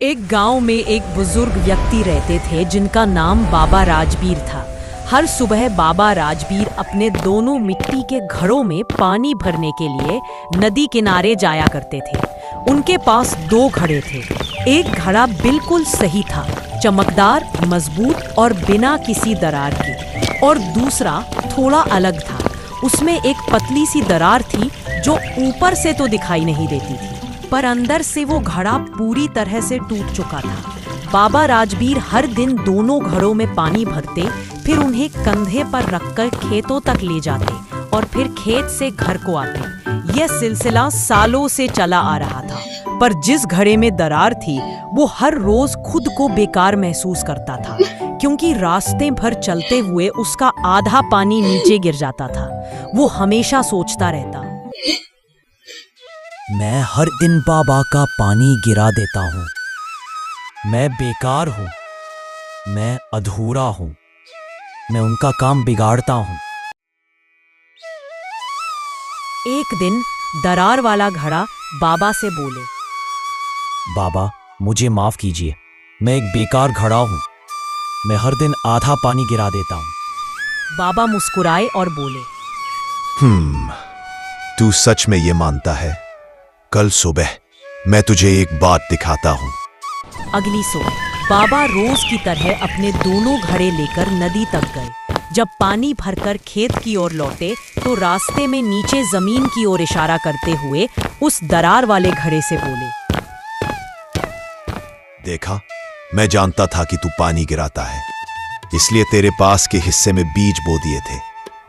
एक गांव में एक बुजुर्ग व्यक्ति रहते थे जिनका नाम बाबा राजबीर था। हर सुबह बाबा राजबीर अपने दोनों मिट्टी के घड़ों में पानी भरने के लिए नदी किनारे जाया करते थे। उनके पास दो घड़े थे। एक घड़ा बिल्कुल सही था, चमकदार, मजबूत और बिना किसी दरार के, और दूसरा थोड़ा अलग था। उसमें एक पतली सी दरार थी जो ऊपर से तो दिखाई नहीं देती थी, पर अंदर से वो घड़ा पूरी तरह से टूट चुका था। बाबा राजबीर हर दिन दोनों घड़ों में पानी भरते, फिर उन्हें कंधे पर रखकर खेतों तक ले जाते और फिर खेत से घर को आते। यह सिलसिला सालों से चला आ रहा था, पर जिस घड़े में दरार थी वो हर रोज खुद को बेकार महसूस करता था, क्योंकि रास्ते भर चलते हुए उसका आधा पानी नीचे गिर जाता था। वो हमेशा सोचता रहता, मैं हर दिन बाबा का पानी गिरा देता हूँ। मैं बेकार हूँ, मैं अधूरा हूँ, मैं उनका काम बिगाड़ता हूँ। एक दिन दरार वाला घड़ा बाबा से बोले, बाबा, मुझे माफ कीजिए, मैं एक बेकार घड़ा हूँ। मैं हर दिन आधा पानी गिरा देता हूँ। बाबा मुस्कुराए और बोले, तू सच में ये मानता है? कल सुबह मैं तुझे एक बात दिखाता हूँ। अगली सुबह बाबा रोज की तरह अपने दोनों घड़े लेकर नदी तक गए। जब पानी भरकर खेत की ओर लौटे तो रास्ते में नीचे जमीन की ओर इशारा करते हुए उस दरार वाले घड़े से बोले, देखा, मैं जानता था कि तू पानी गिराता है, इसलिए तेरे पास के हिस्से में बीज बो दिए थे,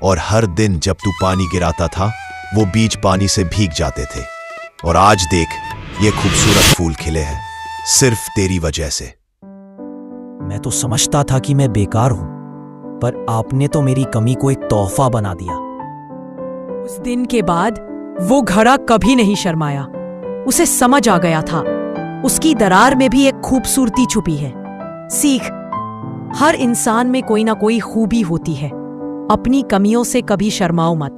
और हर दिन जब तू पानी गिराता था वो बीज पानी से भीग जाते थे। और आज देख, ये खूबसूरत फूल खिले हैं सिर्फ तेरी वजह से। मैं तो समझता था कि मैं बेकार हूँ, पर आपने तो मेरी कमी को एक तोहफा बना दिया। उस दिन के बाद वो घड़ा कभी नहीं शर्माया। उसे समझ आ गया था उसकी दरार में भी एक खूबसूरती छुपी है। सीख, हर इंसान में कोई ना कोई खूबी होती है। अपनी कमियों से कभी शर्माओ मत।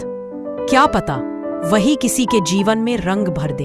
क्या पता वही किसी के जीवन में रंग भर दे।